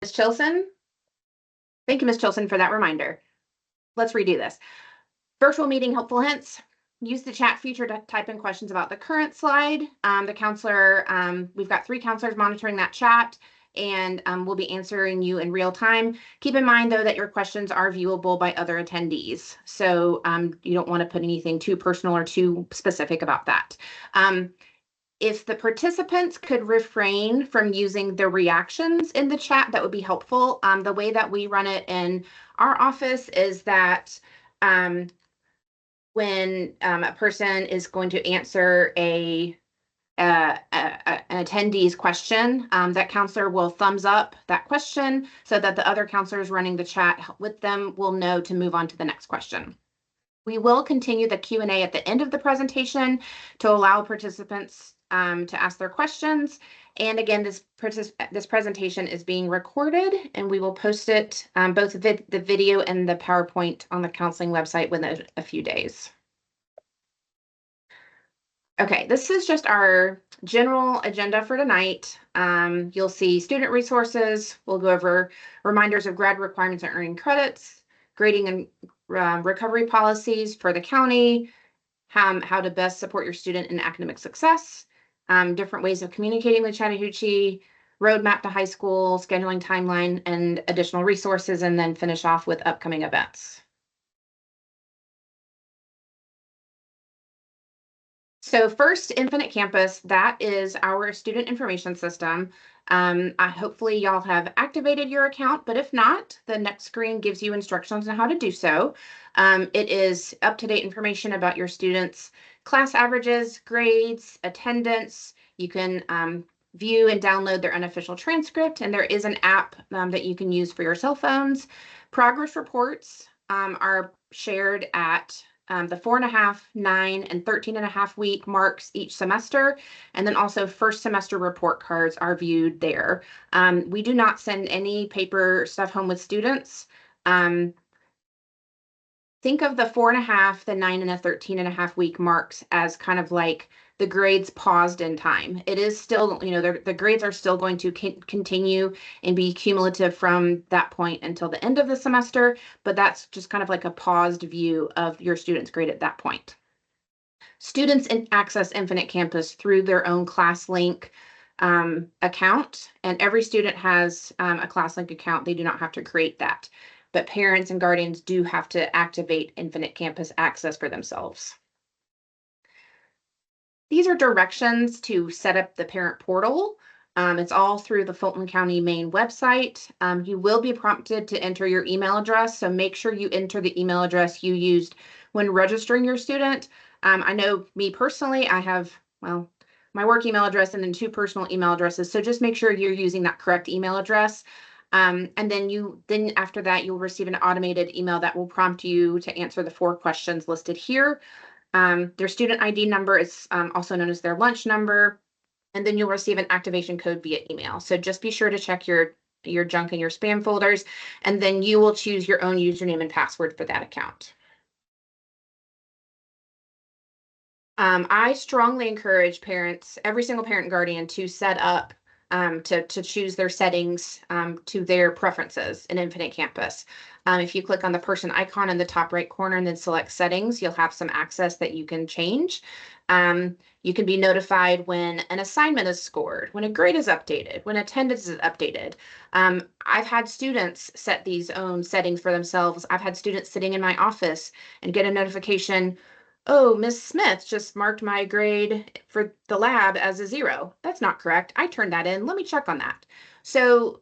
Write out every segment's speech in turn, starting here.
Ms. Chilson? Thank you, Ms. Chilson, for that reminder. Let's redo this. Virtual meeting helpful hints. Use the chat feature to type in questions about the current slide. The counselor, we've got 3 counselors monitoring that chat, and we'll be answering you in real time. Keep in mind, though, that your questions are viewable by other attendees. So you don't want to put anything too personal or too specific about that. If the participants could refrain from using the reactions in the chat, that would be helpful. The way that we run it in our office is that when a person is going to answer an attendee's question, that counselor will thumbs up that question so that the other counselors running the chat with them will know to move on to the next question. We will continue the Q&A at the end of the presentation to allow participants to ask their questions. And again, this presentation is being recorded, and we will post it, both the video and the PowerPoint, on the counseling website within a few days. Okay, this is just our general agenda for tonight. You'll see student resources. We'll go over reminders of grad requirements and earning credits, grading and recovery policies for the county, how to best support your student in academic success, different ways of communicating with Chattahoochee, roadmap to high school, scheduling timeline, and additional resources, and then finish off with upcoming events. So first, Infinite Campus, that is our student information system. Hopefully y'all have activated your account, but if not, the next screen gives you instructions on how to do so. It is up-to-date information about your students' class averages, grades, attendance. You can view and download their unofficial transcript, and there is an app that you can use for your cell phones. Progress reports are shared at the 4.5, 9, and 13.5 week marks each semester. And then also first semester report cards are viewed there. We do not send any paper stuff home with students. Think of the 4.5, the 9, and the 13.5 week marks as kind of like the grades paused in time. It is still, the grades are still going to continue and be cumulative from that point until the end of the semester, but that's just kind of like a paused view of your student's grade at that point. Students access Infinite Campus through their own ClassLink account, and every student has a ClassLink account. They do not have to create that, but parents and guardians do have to activate Infinite Campus access for themselves. These are directions to set up the parent portal. It's all through the Fulton County main website. You will be prompted to enter your email address, so make sure you enter the email address you used when registering your student. I know me personally, I have, well, my work email address and then 2 personal email addresses, so just make sure you're using that correct email address. And then after that, you'll receive an automated email that will prompt you to answer the 4 questions listed here. Their student ID number is also known as their lunch number, and then you'll receive an activation code via email. So just be sure to check your junk and your spam folders, and then you will choose your own username and password for that account. I strongly encourage parents, every single parent and guardian, to set up to choose their settings to their preferences in Infinite Campus. If you click on the person icon in the top right corner and then select settings, you'll have some access that you can change. You can be notified when an assignment is scored, when a grade is updated, when attendance is updated. I've had students set these own settings for themselves. I've had students sitting in my office and get a notification, oh, Ms. Smith just marked my grade for the lab as a 0. That's not correct. I turned that in. Let me check on that. So,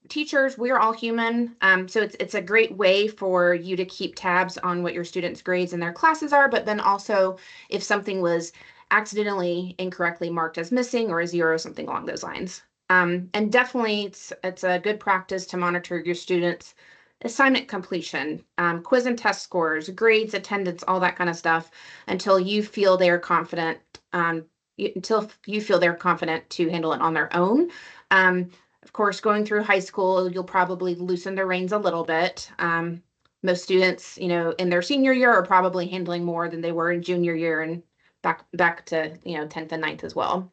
teachers, we're all human. So it's a great way for you to keep tabs on what your students' grades in their classes are, but then also if something was accidentally incorrectly marked as missing or a 0 or something along those lines. And definitely it's a good practice to monitor your students' assignment completion, quiz and test scores, grades, attendance, all that kind of stuff until you feel they're confident, to handle it on their own. Of course, going through high school, you'll probably loosen the reins a little bit. Most students, in their senior year are probably handling more than they were in junior year and back to, 10th and 9th as well.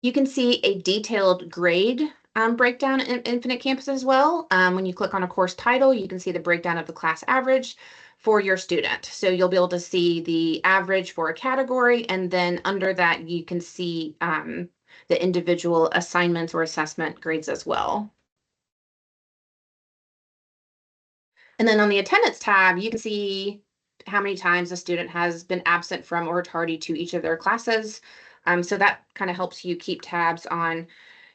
You can see a detailed grade breakdown in Infinite Campus as well. When you click on a course title, you can see the breakdown of the class average for your student. So you'll be able to see the average for a category, and then under that, you can see the individual assignments or assessment grades as well. And then on the attendance tab, you can see how many times a student has been absent from or tardy to each of their classes. So that kind of helps you keep tabs on,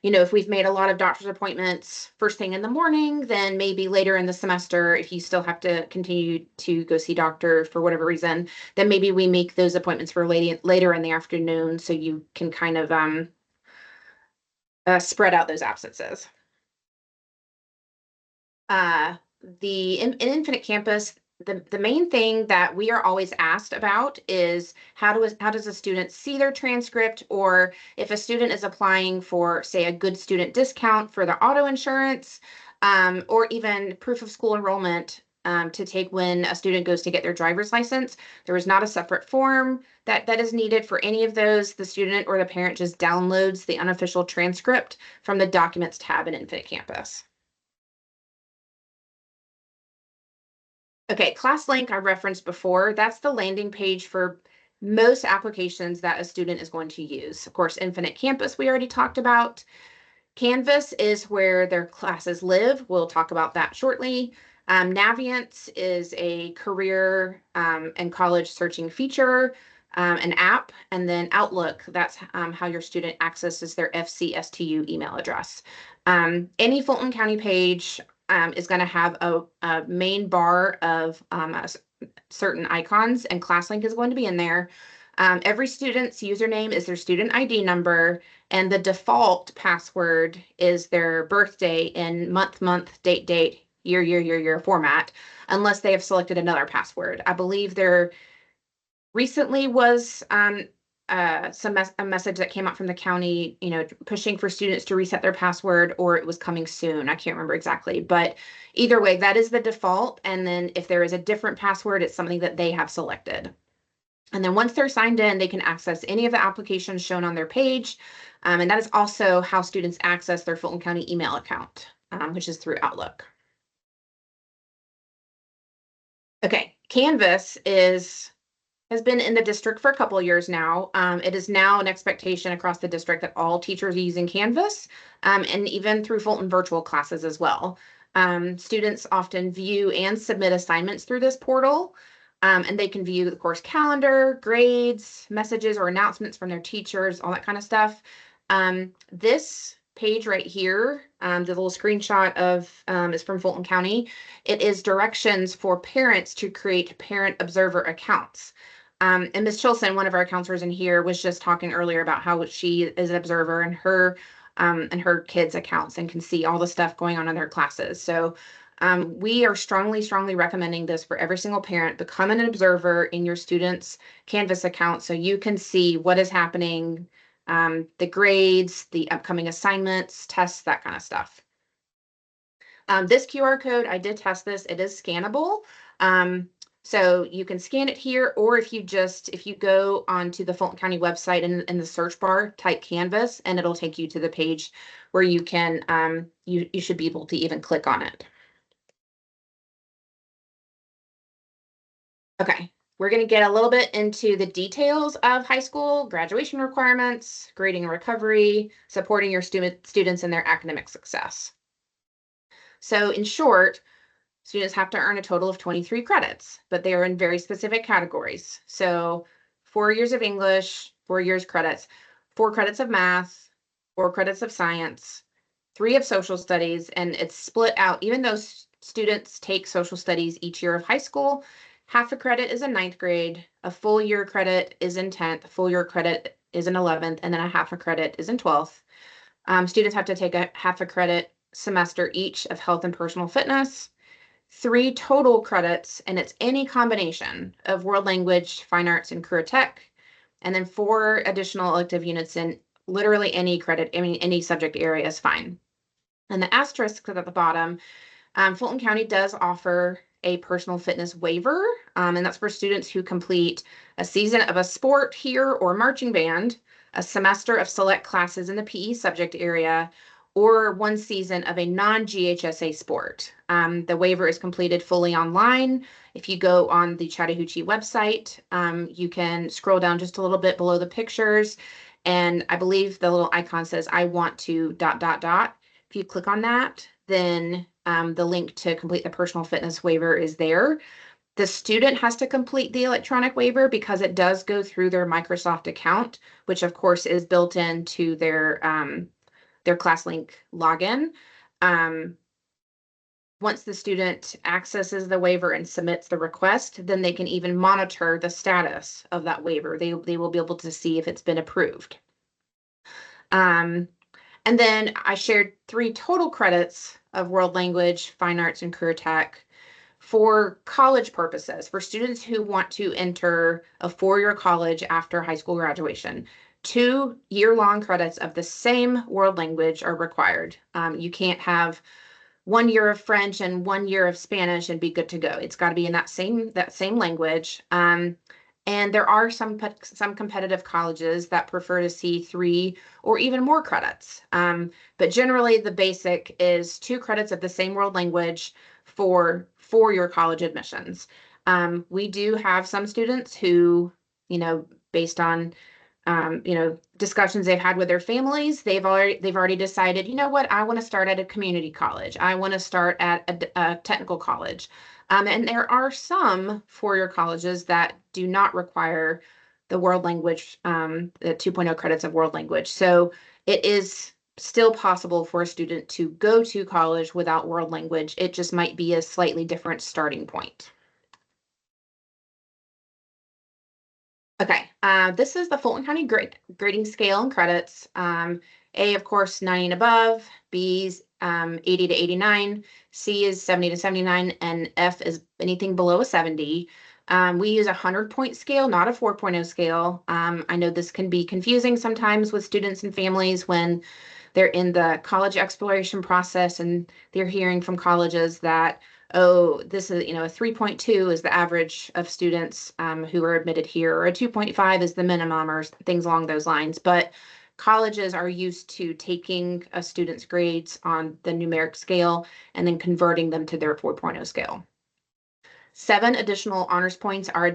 if we've made a lot of doctor's appointments first thing in the morning, then maybe later in the semester, if you still have to continue to go see doctor for whatever reason, then maybe we make those appointments for later in the afternoon so you can kind of spread out those absences. uh, in Infinite Campus, the main thing that we are always asked about is how does a student see their transcript, or if a student is applying for, say, a good student discount for the auto insurance, or even proof of school enrollment to take when a student goes to get their driver's license. There is not a separate form that is needed for any of those. The student or the parent just downloads the unofficial transcript from the Documents tab in Infinite Campus. Okay, class link I referenced before, that's the landing page for most applications that a student is going to use. Of course, Infinite Campus we already talked about. Canvas is where their classes live. We'll talk about that shortly. Navient is a career and college searching feature, an app, and then Outlook, that's how your student accesses their FCSTU email address. Any Fulton County page is going to have a main bar of certain icons, and ClassLink is going to be in there. Every student's username is their student ID number, and the default password is their birthday in month, date, year format, unless they have selected another password. I believe there recently was a message that came out from the county, pushing for students to reset their password, or it was coming soon. I can't remember exactly, but either way, that is the default. And then if there is a different password, it's something that they have selected. And then once they're signed in, they can access any of the applications shown on their page. And that is also how students access their Fulton County email account, which is through Outlook. Okay, Canvas has been in the district for a couple of years now. It is now an expectation across the district that all teachers are using Canvas, and even through Fulton virtual classes as well. Students often view and submit assignments through this portal, and they can view the course calendar, grades, messages or announcements from their teachers, all that kind of stuff. This page right here, the little screenshot of is from Fulton County. It is directions for parents to create parent observer accounts. And Ms. Chilson, one of our counselors in here, was just talking earlier about how she is an observer in her and her kids' accounts and can see all the stuff going on in their classes. So we are strongly recommending this for every single parent. Become an observer in your student's Canvas account so you can see what is happening, the grades, the upcoming assignments, tests, that kind of stuff. This QR code, I did test this. It is scannable. So you can scan it here, or if you go onto the Fulton County website and in the search bar, type Canvas, and it'll take you to the page where you can, you should be able to even click on it. Okay, we're going to get a little bit into the details of high school graduation requirements, grading and recovery, supporting your students in their academic success. So in short, students have to earn a total of 23 credits, but they are in very specific categories. So 4 years of English, 4 years credits, 4 credits of math, 4 credits of science, 3 of social studies, and it's split out. Even though students take social studies each year of high school, half a credit is in 9th grade, a full year credit is in 10th, a full year credit is in 11th, and then a half a credit is in 12th. Students have to take a half a credit semester each of health and personal fitness, 3 total credits, and it's any combination of world language, fine arts, and career tech, and then 4 additional elective units in literally any credit, any subject area is fine. And the asterisk at the bottom, Fulton County does offer a personal fitness waiver, and that's for students who complete a season of a sport here or marching band, a semester of select classes in the PE subject area, or 1 season of a non-GHSA sport. The waiver is completed fully online. If you go on the Chattahoochee website, you can scroll down just a little bit below the pictures, and I believe the little icon says, I want to ... If you click on that, then the link to complete the personal fitness waiver is there. The student has to complete the electronic waiver because it does go through their Microsoft account, which of course is built into their ClassLink login. Once the student accesses the waiver and submits the request, then they can even monitor the status of that waiver. They will be able to see if it's been approved. And then I shared 3 total credits of world language, fine arts, and career tech for college purposes, for students who want to enter a 4-year college after high school graduation. 2 year-long credits of the same world language are required. You can't have 1 year of French and 1 year of Spanish and be good to go. It's got to be in that same language. And there are some competitive colleges that prefer to see 3 or even more credits. But generally, the basic is 2 credits of the same world language for 4-year college admissions. We do have some students who, based on discussions they've had with their families, they've already decided, you know what, I want to start at a community college. I want to start at a technical college. And there are some 4-year colleges that do not require the world language, the 2.0 credits of world language. So it is still possible for a student to go to college without world language. It just might be a slightly different starting point. Okay, this is the Fulton County grading scale and credits. A, of course, 90 and above, B's 80 to 89, C is 70 to 79, and F is anything below a 70. We use a 100-point scale, not a 4.0 scale. I know this can be confusing sometimes with students and families when they're in the college exploration process and they're hearing from colleges that, oh, this is, a 3.2 is the average of students who are admitted here, or a 2.5 is the minimum, or things along those lines. But colleges are used to taking a student's grades on the numeric scale and then converting them to their 4.0 scale. 7 additional honors points are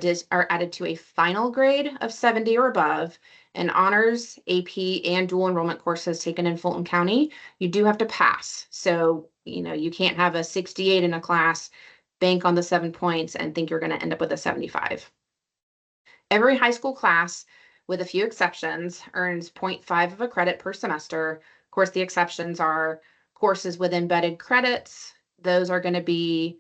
added to a final grade of 70 or above. And honors, AP, and dual enrollment courses taken in Fulton County, you do have to pass. So, you can't have a 68 in a class, bank on the 7 points, and think you're going to end up with a 75. Every high school class, with a few exceptions, earns 0.5 of a credit per semester. Of course, the exceptions are courses with embedded credits. Those are going to be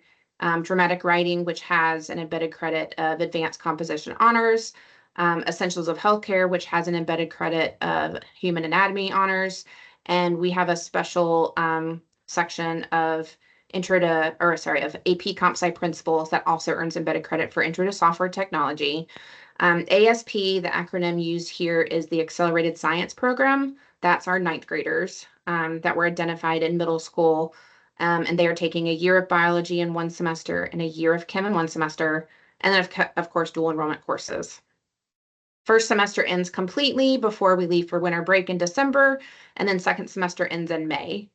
dramatic writing, which has an embedded credit of advanced composition honors, essentials of healthcare, which has an embedded credit of human anatomy honors, and we have a special section of of AP Comp Sci principles that also earns embedded credit for intro to software technology. ASP, the acronym used here, is the Accelerated Science Program. That's our 9th graders that were identified in middle school. And they are taking a year of biology in 1 semester and a year of chem in 1 semester, and then, of course, dual enrollment courses. First semester ends completely before we leave for winter break in December, and then second semester ends in May.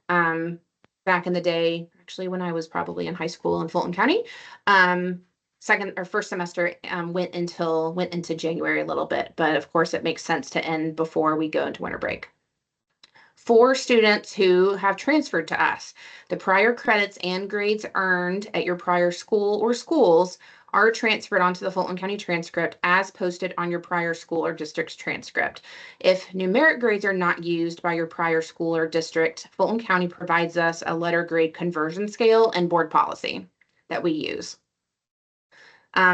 Back in the day, actually, when I was probably in high school in Fulton County, first semester went into January a little bit, but of course it makes sense to end before we go into winter break. For students who have transferred to us, the prior credits and grades earned at your prior school or schools are transferred onto the Fulton County transcript as posted on your prior school or district's transcript. If numeric grades are not used by your prior school or district, Fulton County provides us a letter grade conversion scale and board policy that we use.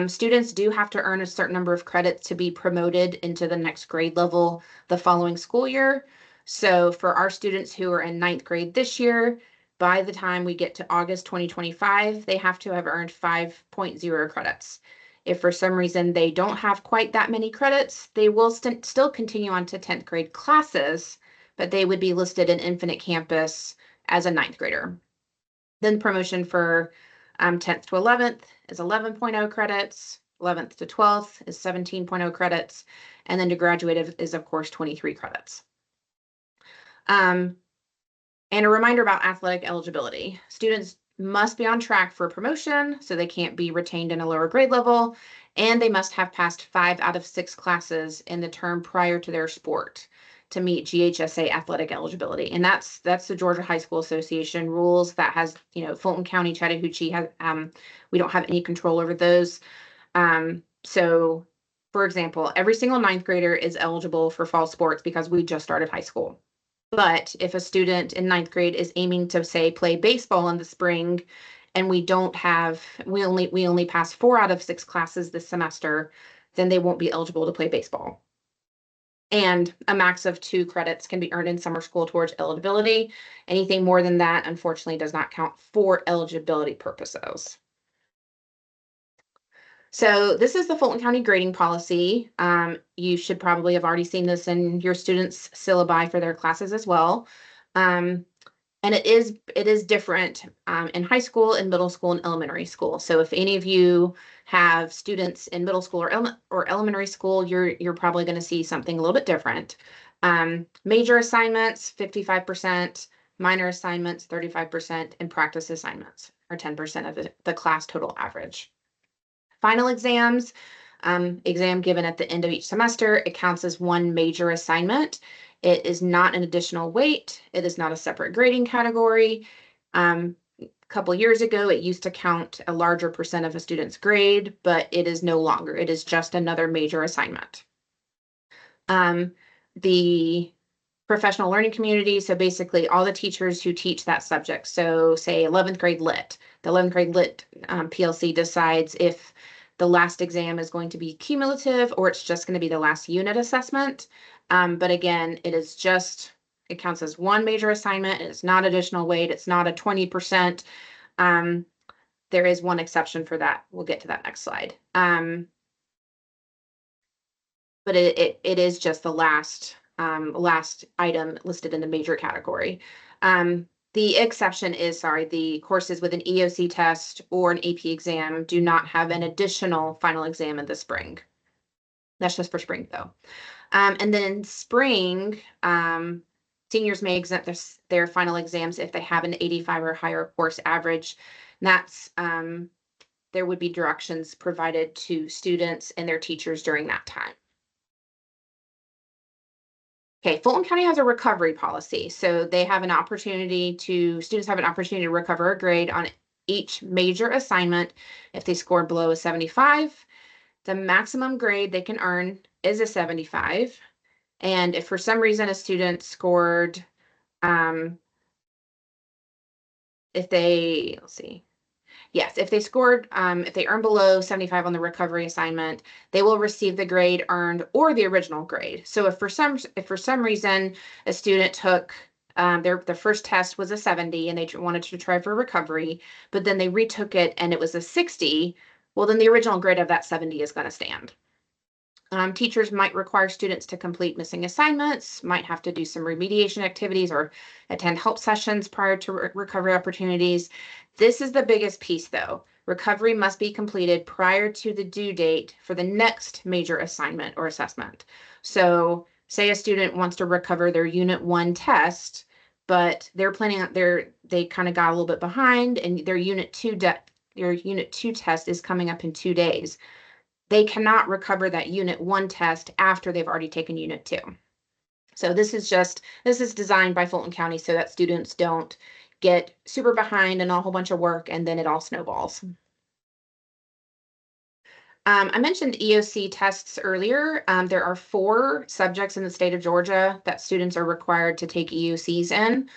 Students do have to earn a certain number of credits to be promoted into the next grade level the following school year. So for our students who are in 9th grade this year, by the time we get to August 2025, they have to have earned 5.0 credits. If for some reason they don't have quite that many credits, they will still continue on to 10th grade classes, but they would be listed in Infinite Campus as a 9th grader. Then promotion for 10th to 11th is 11.0 credits, 11th to 12th is 17.0 credits, and then to graduate is, of course, 23 credits. And a reminder about athletic eligibility. Students must be on track for promotion, so they can't be retained in a lower grade level, and they must have passed 5 out of 6 classes in the term prior to their sport to meet GHSA athletic eligibility. And that's the Georgia High School Association rules. That has, Fulton County, Chattahoochee has, we don't have any control over those. So for example, every single ninth grader is eligible for fall sports because we just started high school. But if a student in ninth grade is aiming to, say, play baseball in the spring, and we only pass 4 out of 6 classes this semester, then they won't be eligible to play baseball. And a max of 2 credits can be earned in summer school towards eligibility. Anything more than that, unfortunately, does not count for eligibility purposes. So this is the Fulton County grading policy. You should probably have already seen this in your students' syllabi for their classes as well. And it is different in high school, in middle school, and elementary school. So if any of you have students in middle school or elementary school, you're probably going to see something a little bit different. Major assignments, 55%, minor assignments, 35%, and practice assignments are 10% of the class total average. Final exams, exam given at the end of each semester, it counts as one major assignment. It is not an additional weight. It is not a separate grading category. A couple years ago, it used to count a larger percent of a student's grade, but it is no longer. It is just another major assignment. The professional learning community, so basically all the teachers who teach that subject. So say 11th grade lit, the 11th grade lit PLC decides if the last exam is going to be cumulative or it's just going to be the last unit assessment. But again, it counts as one major assignment. It's not additional weight. It's not a 20%. There is one exception for that. We'll get to that next slide. But it is just the last item listed in the major category. The exception is, the courses with an EOC test or an AP exam do not have an additional final exam in the spring. That's just for spring though. And then in spring, seniors may exempt their final exams if they have an 85 or higher course average. And that's, there would be directions provided to students and their teachers during that time. Okay, Fulton County has a recovery policy. So they have an opportunity students have an opportunity to recover a grade on each major assignment if they scored below a 75. The maximum grade they can earn is a 75. And if for some reason a student scored, if they earn below 75 on the recovery assignment, they will receive the grade earned or the original grade. So if for some reason a student took their first test was a 70 and they wanted to try for recovery, but then they retook it and it was a 60, well, then the original grade of that 70 is going to stand. Teachers might require students to complete missing assignments, might have to do some remediation activities or attend help sessions prior to recovery opportunities. This is the biggest piece though. Recovery must be completed prior to the due date for the next major assignment or assessment. So say a student wants to recover their Unit 1 test, but they're planning on they kind of got a little bit behind and their Unit 2 test is coming up in 2 days. They cannot recover that Unit 1 test after they've already taken Unit 2. So this is designed by Fulton County so that students don't get super behind and a whole bunch of work and then it all snowballs. I mentioned EOC tests earlier. There are 4 subjects in the state of Georgia that students are required to take EOCs in.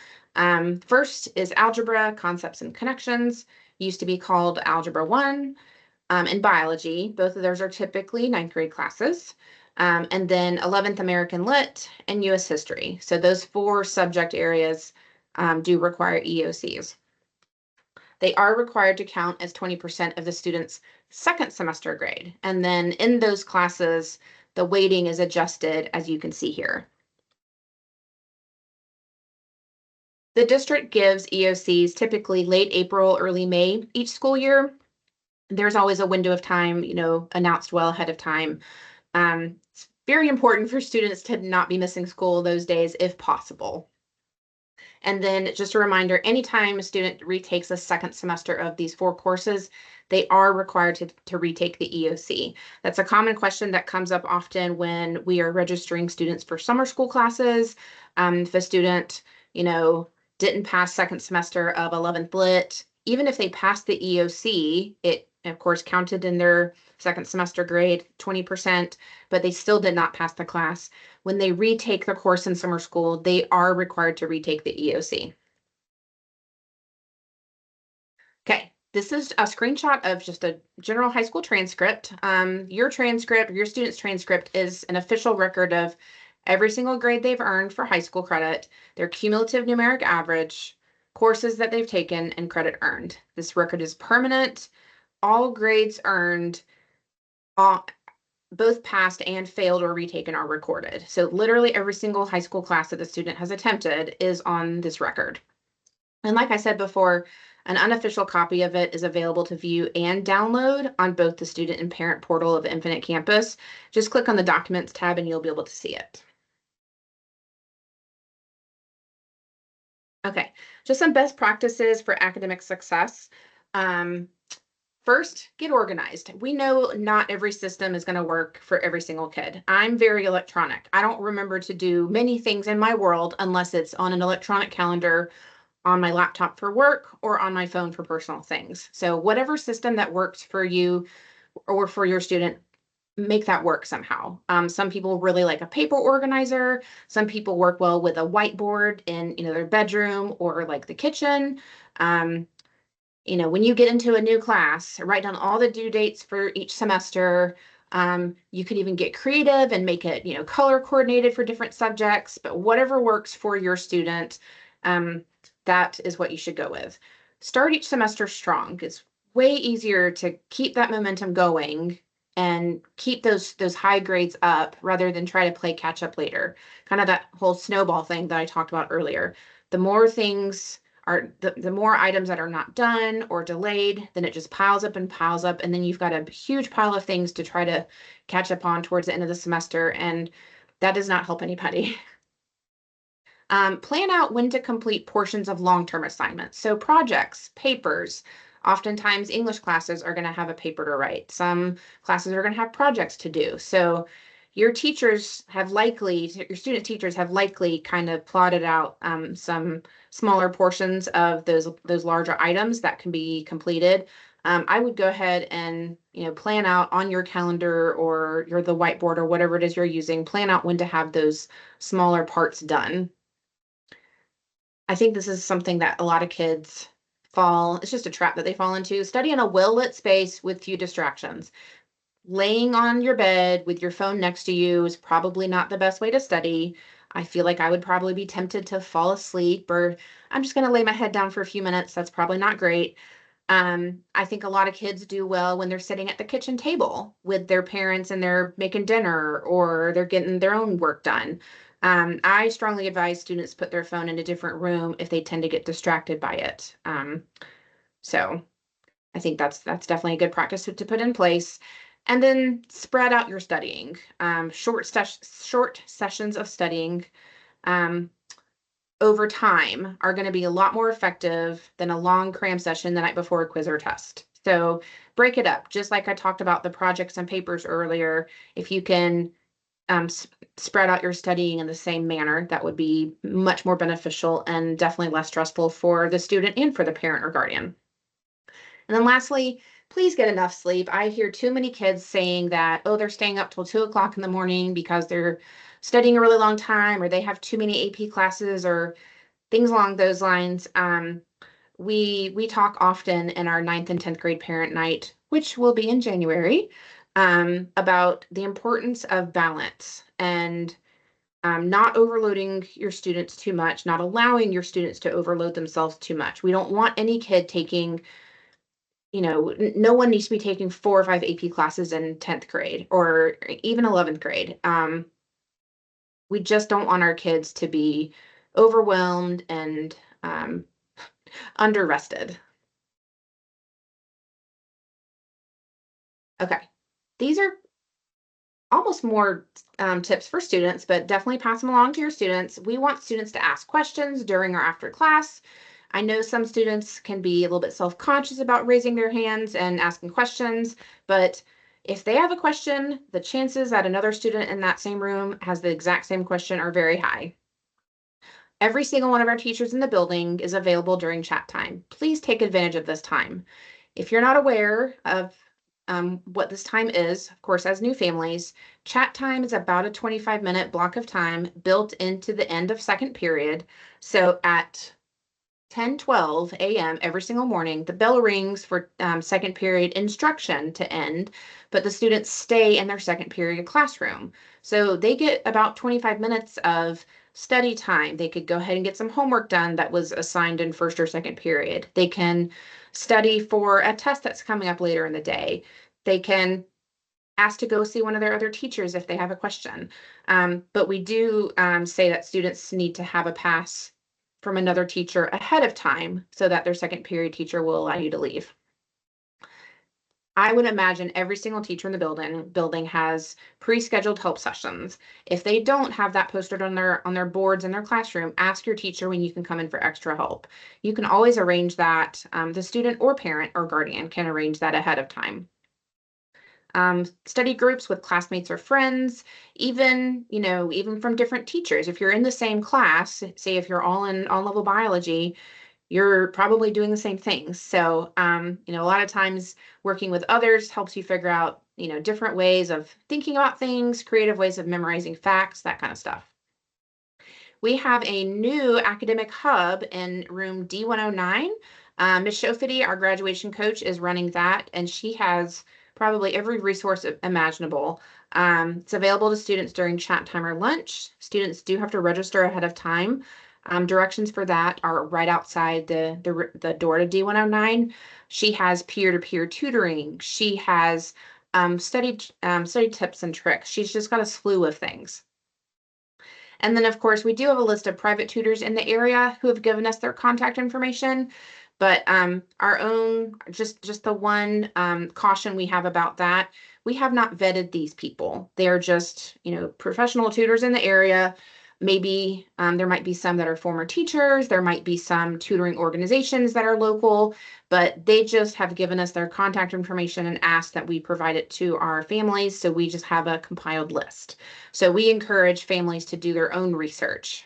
First is algebra, concepts and connections, used to be called Algebra 1. And biology, both of those are typically 9th grade classes. And then 11th American Lit and US History. So those 4 subject areas do require EOCs. They are required to count as 20% of the student's second semester grade. And then in those classes, the weighting is adjusted as you can see here. The district gives EOCs typically late April, early May each school year. There's always a window of time, announced well ahead of time. It's very important for students to not be missing school those days if possible. And then just a reminder, anytime a student retakes a second semester of these 4 courses, they are required to retake the EOC. That's a common question that comes up often when we are registering students for summer school classes. If a student, you know, didn't pass second semester of 11th Lit, even if they passed the EOC, it of course counted in their second semester grade, 20%, but they still did not pass the class. When they retake the course in summer school, they are required to retake the EOC. Okay, this is a screenshot of just a general high school transcript. Your transcript, your student's transcript is an official record of every single grade they've earned for high school credit, their cumulative numeric average, courses that they've taken, and credit earned. This record is permanent. All grades earned, all, both passed and failed or retaken, are recorded. So literally every single high school class that the student has attempted is on this record. And like I said before, an unofficial copy of it is available to view and download on both the student and parent portal of Infinite Campus. Just click on the Documents tab and you'll be able to see it. Okay, just some best practices for academic success. First, get organized. We know not every system is going to work for every single kid. I'm very electronic. I don't remember to do many things in my world unless it's on an electronic calendar, on my laptop for work, or on my phone for personal things. So whatever system that works for you or for your student, make that work somehow. Some people really like a paper organizer. Some people work well with a whiteboard in their bedroom or like the kitchen. Um, when you get into a new class, write down all the due dates for each semester. You could even get creative and make it, color coordinated for different subjects, but whatever works for your student, that is what you should go with. Start each semester strong. It's way easier to keep that momentum going and keep those high grades up rather than try to play catch up later. Kind of that whole snowball thing that I talked about earlier. The more things the more items that are not done or delayed, then it just piles up and piles up. And then you've got a huge pile of things to try to catch up on towards the end of the semester. And that does not help anybody. Plan out when to complete portions of long-term assignments. So projects, papers, oftentimes English classes are going to have a paper to write. Some classes are going to have projects to do. So your student teachers have likely kind of plotted out some smaller portions of those larger items that can be completed. I would go ahead and plan out on your calendar or the whiteboard or whatever it is you're using, plan out when to have those smaller parts done. I think this is something that a lot of kids it's just a trap that they fall into. Study in a well-lit space with few distractions. Laying on your bed with your phone next to you is probably not the best way to study. I feel like I would probably be tempted to fall asleep, or I'm just going to lay my head down for a few minutes. That's probably not great. I think a lot of kids do well when they're sitting at the kitchen table with their parents and they're making dinner or they're getting their own work done. I strongly advise students put their phone in a different room if they tend to get distracted by it. So I think that's definitely a good practice to put in place. And then spread out your studying. Short sessions of studying over time are going to be a lot more effective than a long cram session the night before a quiz or test. So break it up, just like I talked about the projects and papers earlier. If you can spread out your studying in the same manner, that would be much more beneficial and definitely less stressful for the student and for the parent or guardian. And then lastly, please get enough sleep. I hear too many kids saying that, oh, they're staying up till 2 o'clock in the morning because they're studying a really long time or they have too many AP classes or things along those lines. We talk often in our 9th and 10th grade parent night, which will be in January, about the importance of balance and not overloading your students too much, not allowing your students to overload themselves too much. We don't want any kid taking, no one needs to be taking 4 or 5 AP classes in 10th grade or even 11th grade. We just don't want our kids to be overwhelmed and under-rested. Okay, these are almost more tips for students, but definitely pass them along to your students. We want students to ask questions during or after class. I know some students can be a little bit self-conscious about raising their hands and asking questions, but if they have a question, the chances that another student in that same room has the exact same question are very high. Every single one of our teachers in the building is available during chat time. Please take advantage of this time. If you're not aware of what this time is, of course, as new families, chat time is about a 25-minute block of time built into the end of second period. So at 10:12 a.m. every single morning, the bell rings for second period instruction to end, but the students stay in their second period classroom. So they get about 25 minutes of study time. They could go ahead and get some homework done that was assigned in first or second period. They can study for a test that's coming up later in the day. They can ask to go see one of their other teachers if they have a question. But we do say that students need to have a pass from another teacher ahead of time so that their second period teacher will allow you to leave. I would imagine every single teacher in the building has pre-scheduled help sessions. If they don't have that posted on their boards in their classroom, ask your teacher when you can come in for extra help. You can always arrange that. The student or parent or guardian can arrange that ahead of time. Study groups with classmates or friends, even from different teachers. If you're in the same class, say if you're all in on-level biology, you're probably doing the same things. So, a lot of times working with others helps you figure out, different ways of thinking about things, creative ways of memorizing facts, that kind of stuff. We have a new academic hub in room D109. Ms. Shofity, our graduation coach, is running that, and she has probably every resource imaginable. It's available to students during chat time or lunch. Students do have to register ahead of time. Directions for that are right outside the door to D109. She has peer-to-peer tutoring. She has study tips and tricks. She's just got a slew of things. And then, of course, we do have a list of private tutors in the area who have given us their contact information. But our own, just the one caution we have about that, we have not vetted these people. They are just, professional tutors in the area. Maybe there might be some that are former teachers. There might be some tutoring organizations that are local, but they just have given us their contact information and asked that we provide it to our families. So we just have a compiled list. So we encourage families to do their own research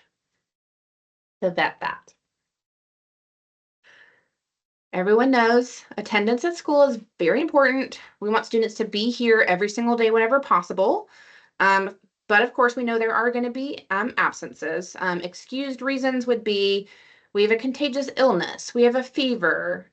to vet that. Everyone knows attendance at school is very important. We want students to be here every single day whenever possible. But of course, we know there are going to be absences. Excused reasons would be we have a contagious illness, we have a fever,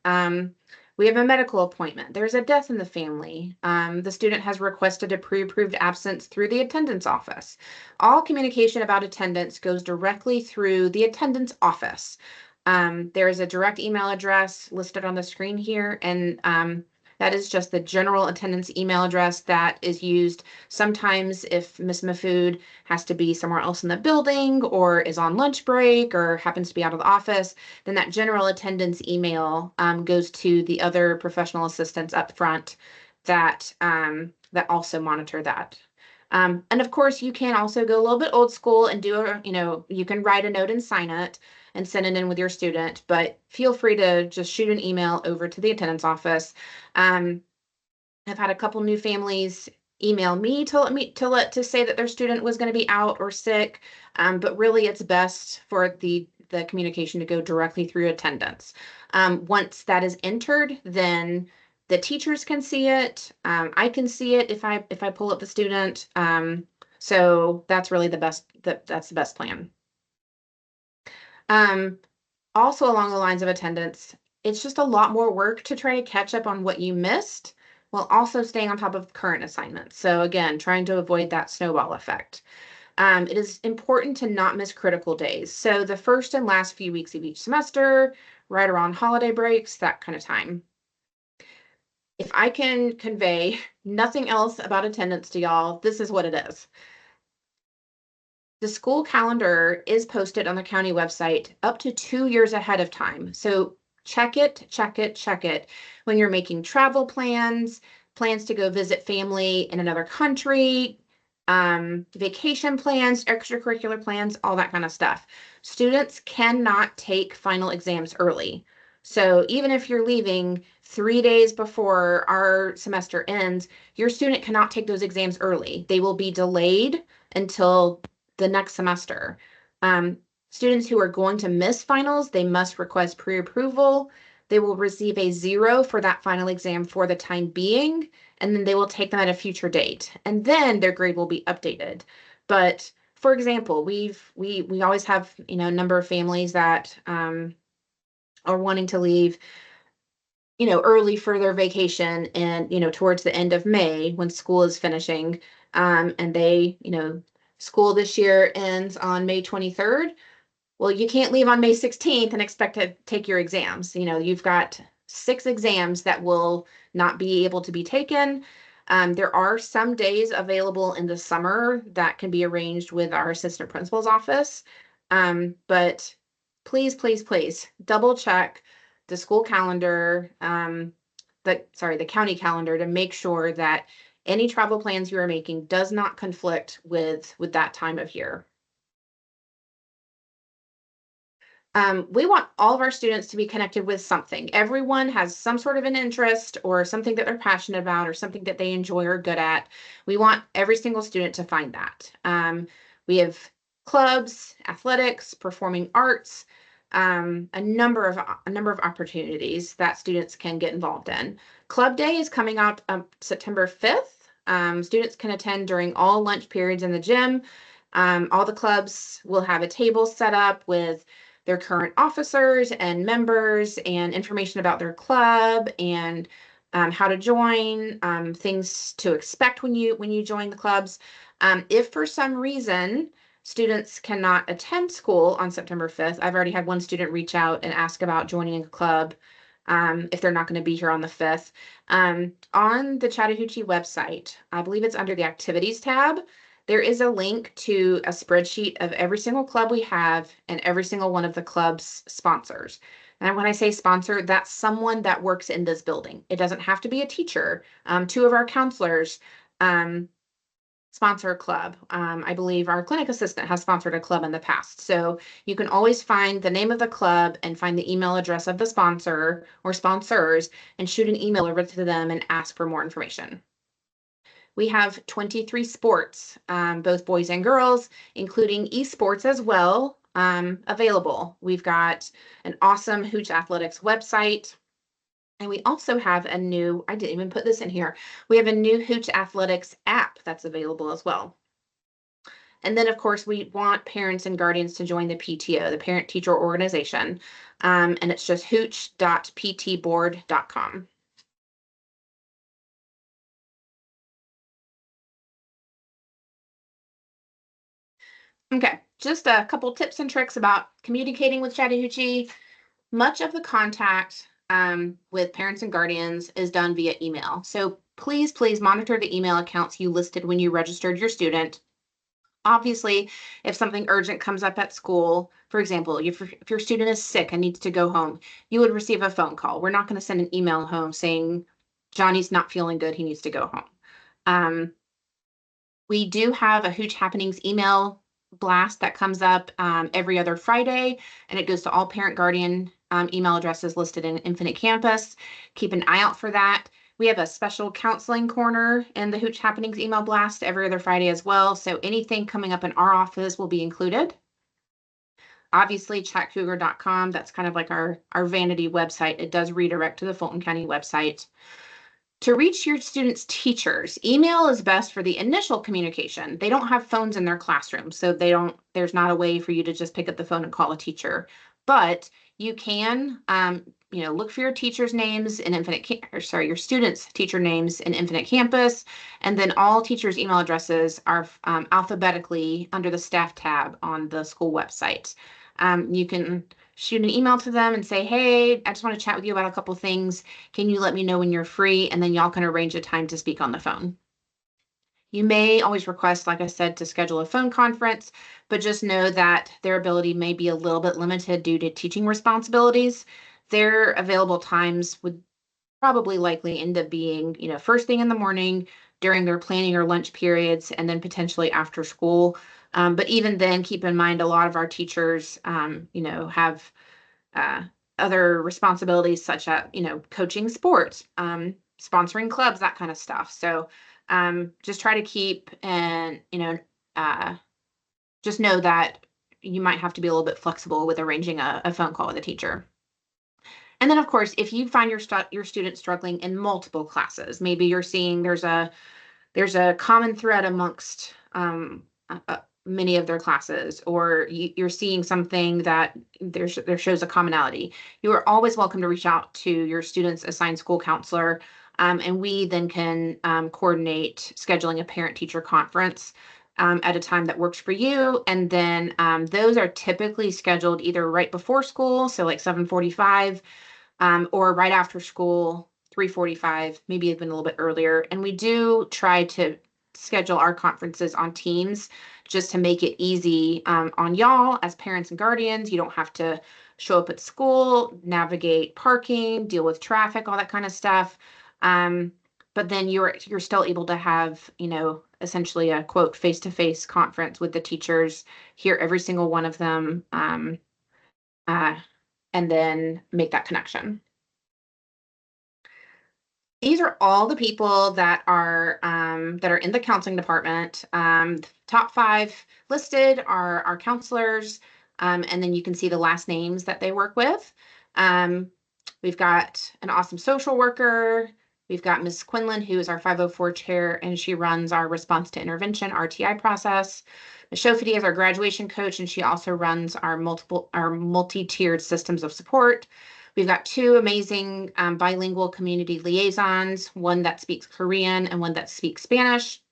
we have a medical appointment, there's a death in the family, the student has requested a pre-approved absence through the attendance office. All communication about attendance goes directly through the attendance office. There is a direct email address listed on the screen here, and that is just the general attendance email address that is used. Sometimes if Miss Mafood has to be somewhere else in the building or is on lunch break or happens to be out of the office, then that general attendance email goes to the other professional assistants up front that also monitor that. And of course, you can also go a little bit old school and you can write a note and sign it and send it in with your student, but feel free to just shoot an email over to the attendance office. I've had a couple new families email me to say that their student was going to be out or sick, but really it's best for the communication to go directly through attendance. Once that is entered, then the teachers can see it. I can see it if I pull up the student. So that's really that's the best plan. Also along the lines of attendance, it's just a lot more work to try to catch up on what you missed while also staying on top of current assignments. So again, trying to avoid that snowball effect. It is important to not miss critical days. So the first and last few weeks of each semester, right around holiday breaks, that kind of time. If I can convey nothing else about attendance to y'all, this is what it is. The school calendar is posted on the county website up to 2 years ahead of time. So check it, check it, check it. When you're making travel plans to go visit family in another country, vacation plans, extracurricular plans, all that kind of stuff. Students cannot take final exams early. So even if you're leaving 3 days before our semester ends, your student cannot take those exams early. They will be delayed until the next semester. Um, Students who are going to miss finals, they must request pre-approval. They will receive a 0 for that final exam for the time being, and then they will take them at a future date, and then their grade will be updated. But for example, we always have, a number of families that are wanting to leave, early for their vacation, and towards the end of May when school is finishing, and school this year ends on May 23rd. Well, you can't leave on May 16th and expect to take your exams. You've got 6 exams that will not be able to be taken. There are some days available in the summer that can be arranged with our assistant principal's office. But please, please, please double check the school calendar, the county calendar, to make sure that any travel plans you are making does not conflict with that time of year. We want all of our students to be connected with something. Everyone has some sort of an interest or something that they're passionate about or something that they enjoy or good at. We want every single student to find that. We have clubs, athletics, performing arts, a number of opportunities that students can get involved in. Club Day is coming out September 5th. Students can attend during all lunch periods in the gym. All the clubs will have a table set up with their current officers and members and information about their club and how to join, things to expect when you join the clubs. If for some reason students cannot attend school on September 5th, I've already had one student reach out and ask about joining a club if they're not going to be here on the 5th. On the Chattahoochee website, I believe it's under the activities tab, there is a link to a spreadsheet of every single club we have and every single one of the club's sponsors. And when I say sponsor, that's someone that works in this building. It doesn't have to be a teacher. 2 of our counselors sponsor a club. I believe our clinic assistant has sponsored a club in the past. So you can always find the name of the club and find the email address of the sponsor or sponsors and shoot an email over to them and ask for more information. We have 23 sports, both boys and girls, including esports as well, available. We've got an awesome Hooch Athletics website. And we also have I didn't even put this in here. We have a new Hooch Athletics app that's available as well. And then, of course, we want parents and guardians to join the PTO, the Parent Teacher Organization. And it's just hooch.ptboard.com. Okay, just a couple tips and tricks about communicating with Chattahoochee. Much of the contact with parents and guardians is done via email. So please, please monitor the email accounts you listed when you registered your student. Obviously, if something urgent comes up at school, for example, if your student is sick and needs to go home, you would receive a phone call. We're not going to send an email home saying, Johnny's not feeling good, he needs to go home. We do have a Hooch Happenings email blast that comes up every other Friday, and it goes to all parent guardian email addresses listed in Infinite Campus. Keep an eye out for that. We have a special counseling corner in the Hooch Happenings email blast every other Friday as well. So anything coming up in our office will be included. Obviously, chatcougar.com, that's kind of like our vanity website. It does redirect to the Fulton County website. To reach your students' teachers, email is best for the initial communication. They don't have phones in their classroom, so there's not a way for you to just pick up the phone and call a teacher. But you can, look for your teachers' names in your students' teacher names in Infinite Campus, and then all teachers' email addresses are alphabetically under the staff tab on the school website. You can shoot an email to them and say, hey, I just want to chat with you about a couple things. Can you let me know when you're free? And then y'all can arrange a time to speak on the phone. You may always request, like I said, to schedule a phone conference, but just know that their ability may be a little bit limited due to teaching responsibilities. Their available times would probably likely end up being, first thing in the morning, during their planning or lunch periods, and then potentially after school. But even then, keep in mind a lot of our teachers, have uh, other responsibilities such as, coaching sports, sponsoring clubs, that kind of stuff. So just try to keep and, uh, just know that you might have to be a little bit flexible with arranging a phone call with a teacher. And then, of course, if you find your student struggling in multiple classes, maybe you're seeing there's a common thread amongst many of their classes, or you're seeing something that there shows a commonality. You are always welcome to reach out to your student's assigned school counselor, and we then can coordinate scheduling a parent-teacher conference at a time that works for you. And then those are typically scheduled either right before school, so like 7:45, or right after school, 3:45, maybe even a little bit earlier. And we do try to schedule our conferences on Teams just to make it easy on y'all as parents and guardians. You don't have to show up at school, navigate parking, deal with traffic, all that kind of stuff. But then you're still able to have, essentially a quote face-to-face conference with the teachers, hear every single one of them, uh, and then make that connection. These are all the people that are in the counseling department. The top 5 listed are our counselors, and then you can see the last names that they work with. We've got an awesome social worker. We've got Ms. Quinlan, who is our 504 chair, and she runs our response to intervention, RTI process. Ms. Shofity is our graduation coach, and she also runs our multi-tiered systems of support. We've got 2 amazing bilingual community liaisons, one that speaks Korean and one that speaks Spanish.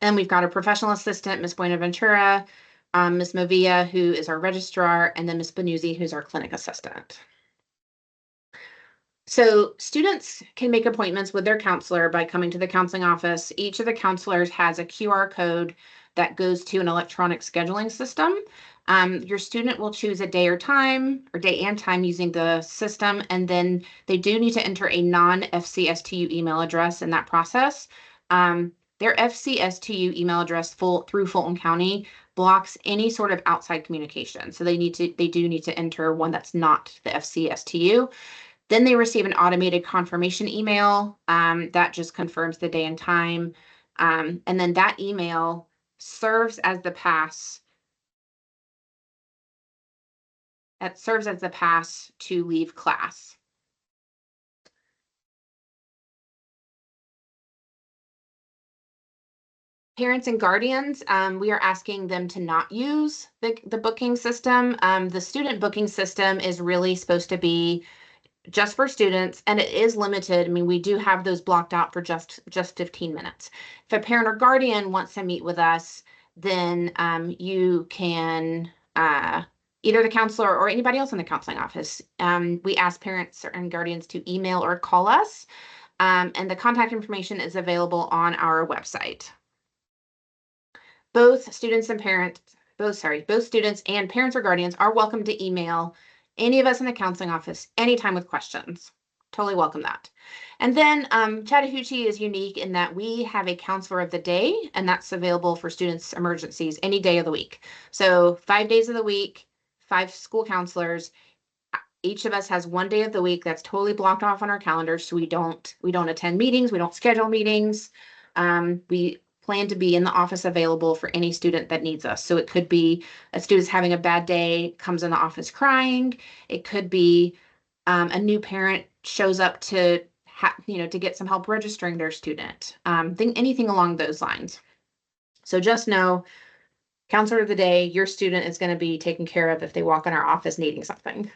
And we've got a professional assistant, Ms. Buenaventura, Ms. Movia, who is our registrar, and then Ms. Benuzzi, who's our clinic assistant. So students can make appointments with their counselor by coming to the counseling office. Each of the counselors has a QR code that goes to an electronic scheduling system. Your student will choose a day and time using the system, and then they do need to enter a non-FCSTU email address in that process. Their FCSTU email address through Fulton County blocks any sort of outside communication. So they do need to enter one that's not the FCSTU. Then they receive an automated confirmation email that just confirms the day and time. And then that email serves as the pass. That serves as the pass to leave class. Parents and guardians, we are asking them to not use the booking system. The student booking system is really supposed to be just for students, and it is limited. I mean, we do have those blocked out for just 15 minutes. If a parent or guardian wants to meet with us, then you can, either the counselor or anybody else in the counseling office. We ask parents and guardians to email or call us, and the contact information is available on our website. Both students and parents or guardians are welcome to email any of us in the counseling office anytime with questions. Totally welcome that. And then Chattahoochee is unique in that we have a counselor of the day, and that's available for students' emergencies any day of the week. So 5 days of the week, 5 school counselors. Each of us has 1 day of the week that's totally blocked off on our calendars, so we don't attend meetings, we don't schedule meetings. We plan to be in the office available for any student that needs us. So it could be a student's having a bad day, comes in the office crying. It could be a new parent shows up to get some help registering their student. Anything along those lines. So just know, counselor of the day, your student is going to be taken care of if they walk in our office needing something.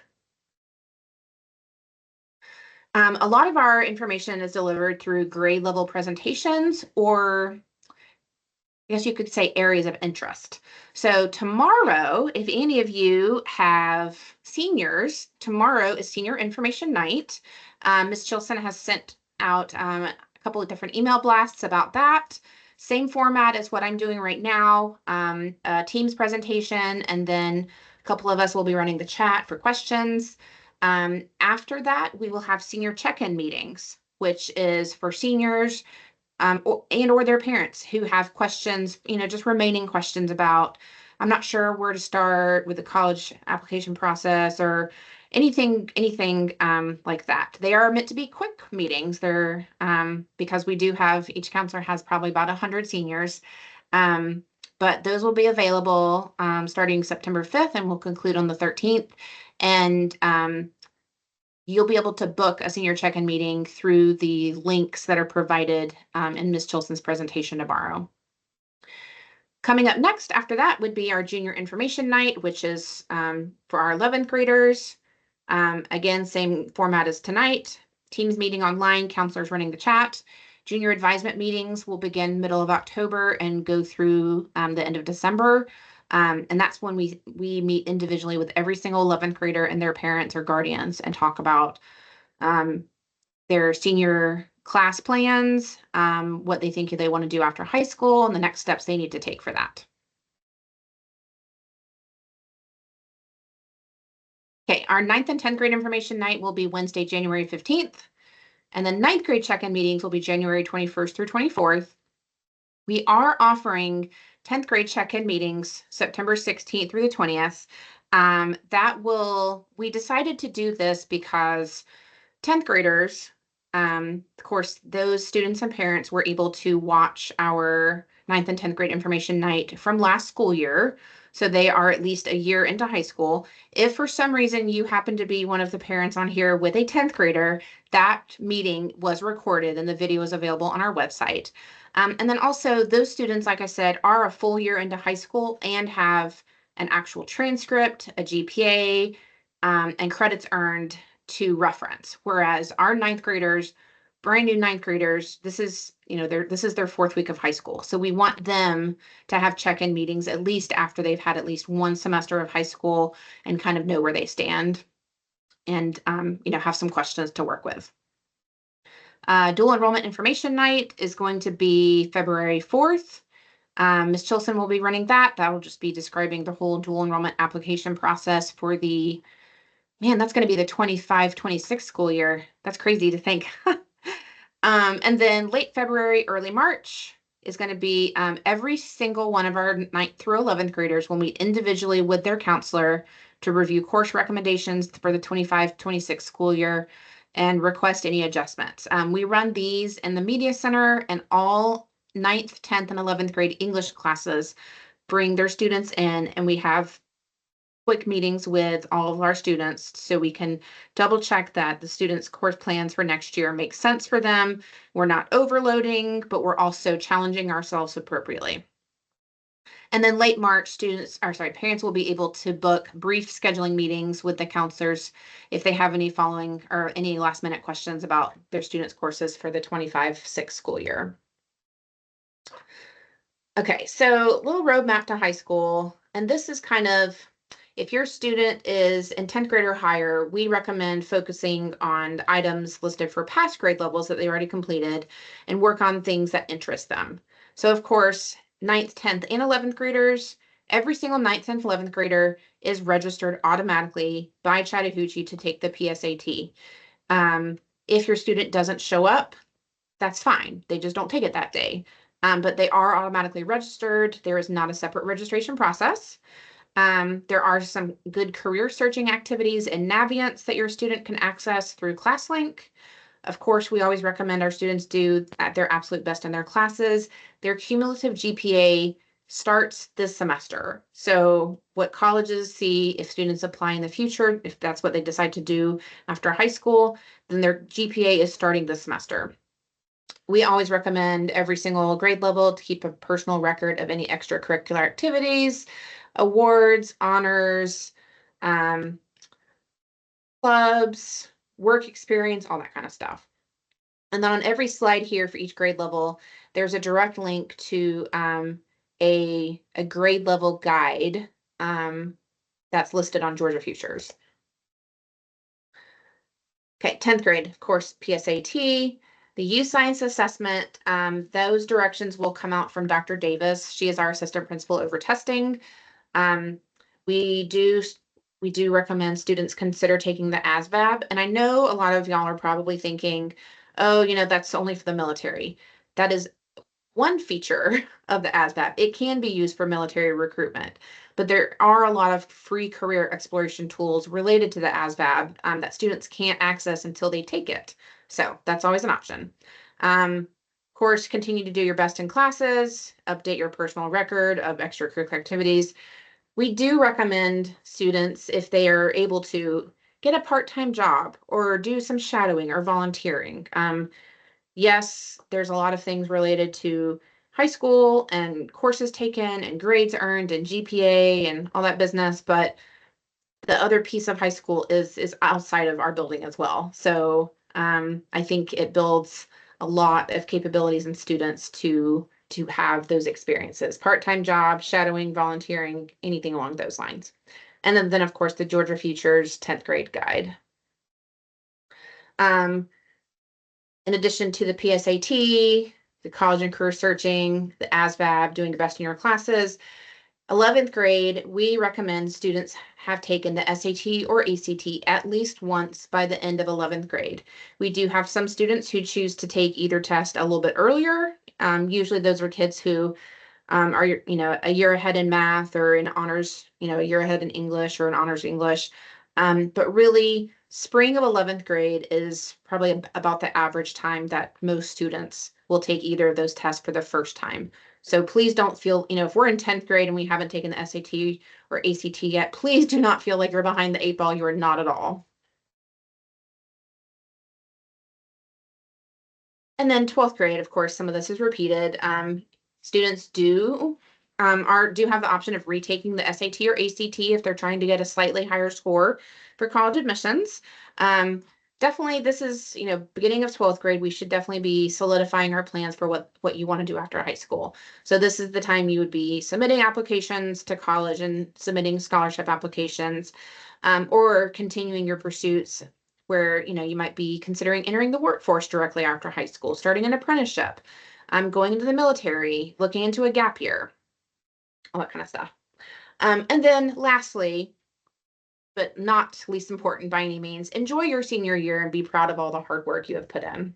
A lot of our information is delivered through grade level presentations, or I guess you could say areas of interest. So tomorrow, if any of you have seniors, tomorrow is senior information night. Ms. Chilson has sent out a couple of different email blasts about that. Same format as what I'm doing right now, a Teams presentation, and then a couple of us will be running the chat for questions. After that, we will have senior check-in meetings, which is for seniors. or their parents who have questions, just remaining questions about, I'm not sure where to start with the college application process or anything like that. They are meant to be quick meetings. They're because we do have, each counselor has probably about 100 seniors. Um, but those will be available starting September 5th and will conclude on the 13th. And you'll be able to book a senior check-in meeting through the links that are provided in Ms. Chilson's presentation tomorrow. Coming up next after that would be our junior information night, which is for our 11th graders. Again, same format as tonight. Teams meeting online, counselors running the chat. Junior advisement meetings will begin middle of October and go through the end of December. And that's when we meet individually with every single 11th grader and their parents or guardians and talk about their senior class plans, what they think they want to do after high school, and the next steps they need to take for that. Okay, our 9th and 10th grade information night will be Wednesday, January 15th. And the 9th grade check-in meetings will be January 21st through 24th. We are offering 10th grade check-in meetings September 16th through the 20th. We decided to do this because 10th graders, of course, those students and parents were able to watch our 9th and 10th grade information night from last school year. So they are at least a year into high school. If for some reason you happen to be one of the parents on here with a 10th grader, that meeting was recorded and the video is available on our website. And then also those students, like I said, are a full year into high school and have an actual transcript, a GPA, and credits earned to reference. Whereas our 9th graders, brand new 9th graders, this is their 4th week of high school. So we want them to have check-in meetings at least after they've had at least one semester of high school and kind of know where they stand and have some questions to work with. Dual enrollment information night is going to be February 4th. Ms. Chilson will be running that. That will just be describing the whole dual enrollment application process for that's going to be the 25-26 school year. That's crazy to think. And then late February, early March is going to be every single one of our 9th through 11th graders will meet individually with their counselor to review course recommendations for the 25-26 school year and request any adjustments. We run these in the Media Center, and all 9th, 10th, and 11th grade English classes bring their students in, and we have quick meetings with all of our students so we can double check that the students' course plans for next year make sense for them. We're not overloading, but we're also challenging ourselves appropriately. And then late March, parents will be able to book brief scheduling meetings with the counselors if they have any following or any last minute questions about their students' courses for the 25-6 school year. Okay, so little roadmap to high school. And this is kind of, if your student is in 10th grade or higher, we recommend focusing on the items listed for past grade levels that they already completed and work on things that interest them. So of course, 9th, 10th, and 11th graders, every single 9th and 11th grader is registered automatically by Chattahoochee to take the PSAT. If your student doesn't show up, that's fine. They just don't take it that day. But they are automatically registered. There is not a separate registration process. There are some good career searching activities and Naviance that your student can access through ClassLink. Of course, we always recommend our students do at their absolute best in their classes. Their cumulative GPA starts this semester. So what colleges see if students apply in the future, if that's what they decide to do after high school, then their GPA is starting this semester. We always recommend every single grade level to keep a personal record of any extracurricular activities, awards, honors, clubs, work experience, all that kind of stuff. And then on every slide here for each grade level, there's a direct link to a grade level guide that's listed on Georgia Futures. Okay, 10th grade, of course, PSAT. The youth science assessment, those directions will come out from Dr. Davis. She is our assistant principal over testing. We do recommend students consider taking the ASVAB. And I know a lot of y'all are probably thinking, oh, that's only for the military. That is one feature of the ASVAB. It can be used for military recruitment, but there are a lot of free career exploration tools related to the ASVAB that students can't access until they take it. So that's always an option. Of course, continue to do your best in classes, update your personal record of extracurricular activities. We do recommend students, if they are able to, get a part-time job or do some shadowing or volunteering. Yes, there's a lot of things related to high school and courses taken and grades earned and GPA and all that business, but the other piece of high school is outside of our building as well. So I think it builds a lot of capabilities in students to have those experiences: part-time job, shadowing, volunteering, anything along those lines. And then of course the Georgia Futures 10th grade guide. Um, in addition to the PSAT, the college and career searching, the ASVAB, doing the best in your classes, 11th grade, we recommend students have taken the SAT or ACT at least once by the end of 11th grade. We do have some students who choose to take either test a little bit earlier. Usually those are kids who are, a year ahead in math or in honors, a year ahead in English or in honors English. But really, spring of 11th grade is probably about the average time that most students will take either of those tests for the first time. So please don't feel, if we're in 10th grade and we haven't taken the SAT or ACT yet, please do not feel like you're behind the 8 ball. You are not at all. And then 12th grade, of course, some of this is repeated. Students do have the option of retaking the SAT or ACT if they're trying to get a slightly higher score for college admissions. Definitely, this is, beginning of 12th grade, we should definitely be solidifying our plans for what you want to do after high school. So this is the time you would be submitting applications to college and submitting scholarship applications, or continuing your pursuits where, you might be considering entering the workforce directly after high school, starting an apprenticeship, going into the military, looking into a gap year, all that kind of stuff. And then lastly, but not least important by any means, enjoy your senior year and be proud of all the hard work you have put in.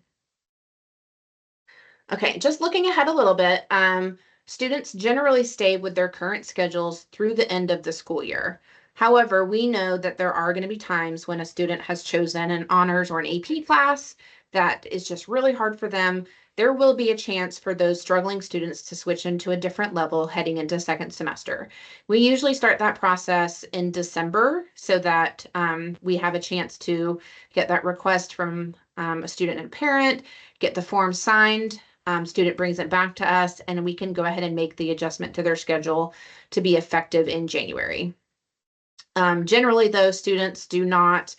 Okay, just looking ahead a little bit, students generally stay with their current schedules through the end of the school year. However, we know that there are going to be times when a student has chosen an honors or an AP class that is just really hard for them. There will be a chance for those struggling students to switch into a different level heading into second semester. We usually start that process in December so that we have a chance to get that request from a student and parent, get the form signed. Student brings it back to us, and we can go ahead and make the adjustment to their schedule to be effective in January. Generally, though, students do not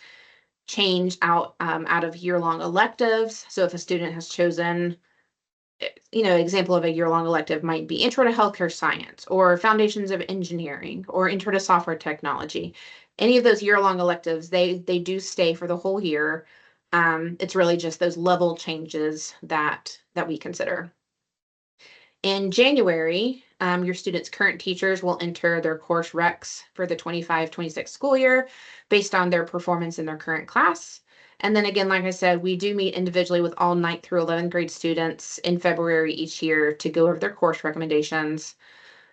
change out of year-long electives. So if a student has chosen, example of a year-long elective might be Intro to Healthcare Science or Foundations of Engineering or Intro to Software Technology. Any of those year-long electives, they do stay for the whole year. It's really just those level changes that we consider. In January, your students' current teachers will enter their course recs for the 25-26 school year based on their performance in their current class. And then again, like I said, we do meet individually with all 9th through 11th grade students in February each year to go over their course recommendations.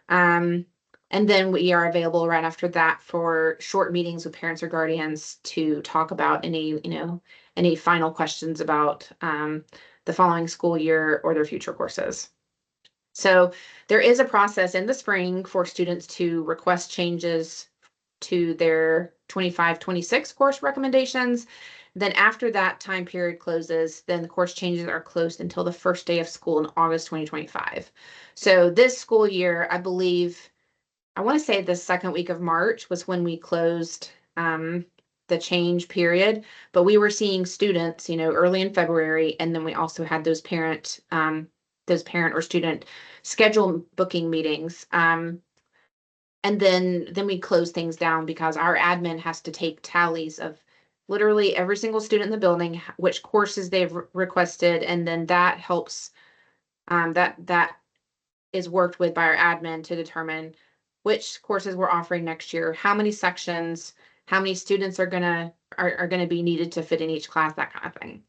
And then we are available right after that for short meetings with parents or guardians to talk about any final questions about the following school year or their future courses. So there is a process in the spring for students to request changes to their 25-26 course recommendations. Then after that time period closes, then the course changes are closed until the first day of school in August 2025. So this school year, I believe, I want to say the second week of March was when we closed the change period, but we were seeing students, early in February, and then we also had those parent or student schedule booking meetings. And then we close things down because our admin has to take tallies of literally every single student in the building, which courses they've requested, and then that helps, that is worked with by our admin to determine which courses we're offering next year, how many sections, how many students are gonna be needed to fit in each class, that kind of thing.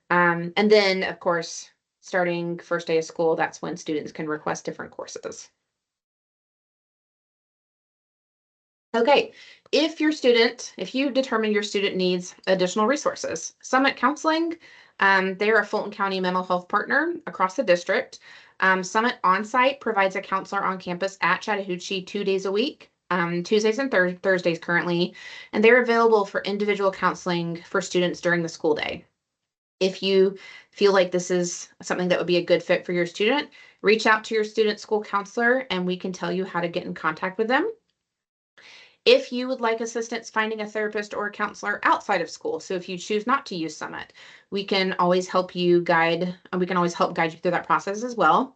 And then, of course, starting first day of school, that's when students can request different courses. Okay, if you determine your student needs additional resources, Summit Counseling, they're a Fulton County mental health partner across the district. Summit On-Site provides a counselor on campus at Chattahoochee 2 days a week, Tuesdays and Thursdays currently, and they're available for individual counseling for students during the school day. If you feel like this is something that would be a good fit for your student, reach out to your student school counselor and we can tell you how to get in contact with them. If you would like assistance finding a therapist or a counselor outside of school, so if you choose not to use Summit, we can always help guide you through that process as well.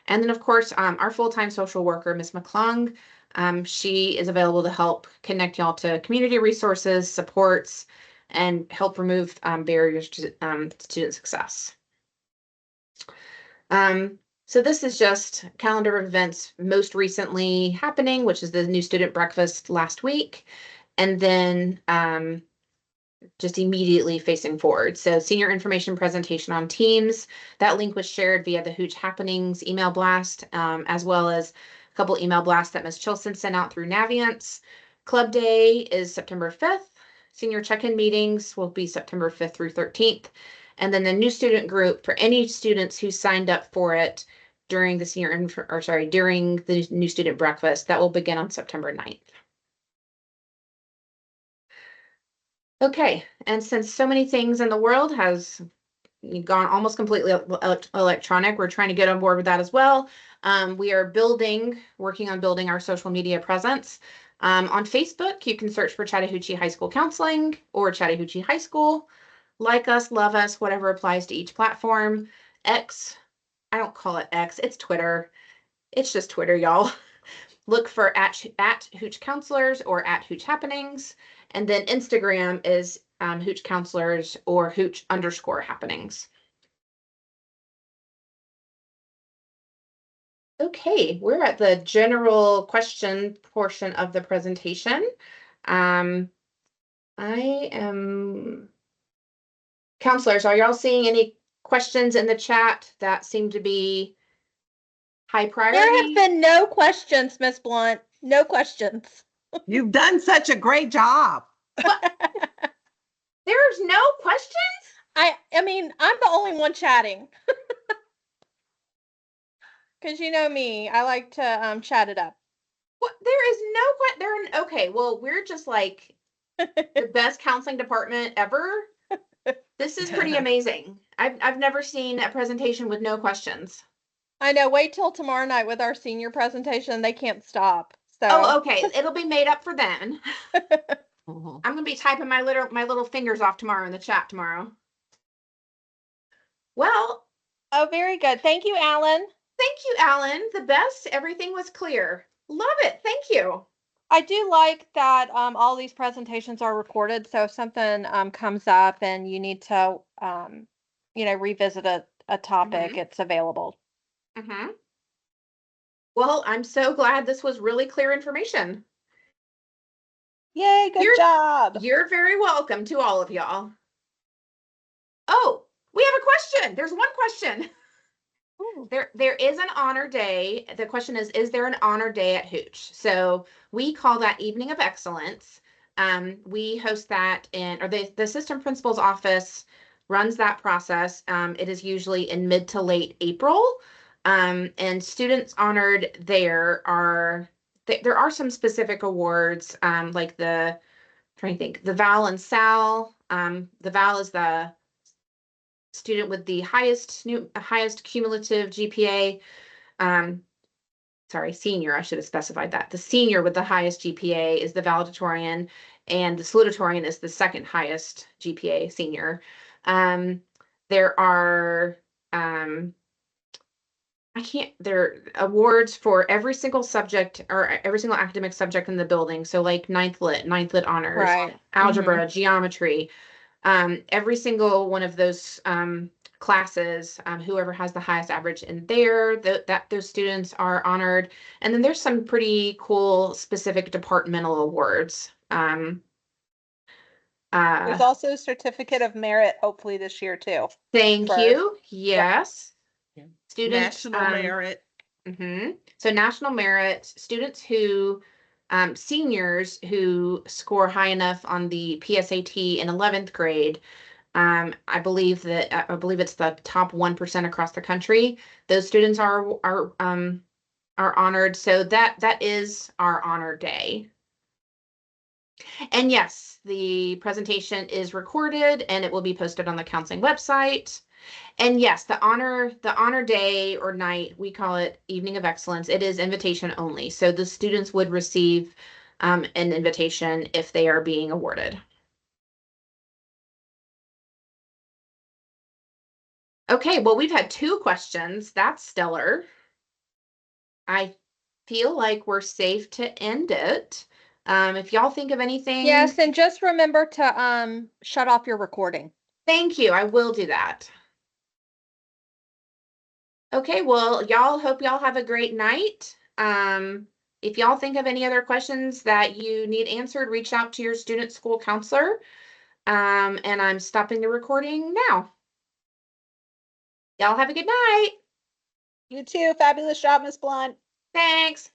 And then, of course, our full-time social worker, Ms. McClung, she is available to help connect y'all to community resources, supports, and help remove barriers to student success. So this is just calendar of events most recently happening, which is the new student breakfast last week. And then just immediately facing forward. So senior information presentation on Teams. That link was shared via the Hooch Happenings email blast, as well as a couple email blasts that Ms. Chilson sent out through Naviance. Club Day is September 5th. Senior check-in meetings will be September 5th through 13th. And then the new student group, for any students who signed up for it during the during the new student breakfast, that will begin on September 9th. Okay, and since so many things in the world has gone almost completely electronic, we're trying to get on board with that as well. We are working on building our social media presence. On Facebook, you can search for Chattahoochee High School Counseling or Chattahoochee High School. Like us, love us, whatever applies to each platform. X, I don't call it X, it's Twitter. It's just Twitter, y'all. Look for at Hooch Counselors or at Hooch Happenings. And then Instagram is Hooch Counselors or Hooch_Happenings. Okay, we're at the general question portion of the presentation. Counselors, are y'all seeing any questions in the chat that seem to be high priority? There have been no questions, Miss Blunt. No questions. You've done such a great job. There's no questions? I mean, I'm the only one chatting. Because you know me, I like to chat it up. What? There is no okay, well, we're just like the best counseling department ever. This is pretty amazing. I've never seen a presentation with no questions. I know. Wait till tomorrow night with our senior presentation. They can't stop. So. Oh, okay. It'll be made up for then. I'm gonna be typing my little fingers off tomorrow in the chat tomorrow. Well. Oh, very good. Thank you, Alan. Thank you, Alan. The best. Everything was clear. Love it. Thank you. I do like that all these presentations are recorded. So if something comes up and you need to, revisit a topic, it's available. Well, I'm so glad this was really clear information. Yay, good job. You're very welcome to all of y'all. Oh, we have a question. There's one question. Ooh. There is an honor day. The question is there an honor day at Hooch? So we call that Evening of Excellence. We host that the assistant principal's office runs that process. It is usually in mid to late April. And students honored there are some specific awards, like the Val and Sal. The Val is the student with the highest cumulative GPA. Senior, I should have specified that. The senior with the highest GPA is the valedictorian, and the salutatorian is the second highest GPA senior. There are there are awards for every single subject or every single academic subject in the building. So like ninth lit honors, right. Algebra, geometry, every single one of those classes, whoever has the highest average in there, those students are honored. And then there's some pretty cool specific departmental awards. There's also a certificate of merit, hopefully this year too. Thank you. Yes. Students, National merit. So national merit, students who, seniors who score high enough on the PSAT in 11th grade. I believe it's the top 1% across the country. Those students are honored. So that is our honor day. And yes, the presentation is recorded and it will be posted on the counseling website. And yes, the honor day or night, we call it Evening of Excellence. It is invitation only. So the students would receive an invitation if they are being awarded. Okay, well, we've had 2 questions. That's stellar. I feel like we're safe to end it. If y'all think of anything. Yes, and just remember to shut off your recording. Thank you. I will do that. Okay, well, hope y'all have a great night. If y'all think of any other questions that you need answered, reach out to your student school counselor. And I'm stopping the recording now. Y'all have a good night. You too. Fabulous job, Miss Blunt. Thanks.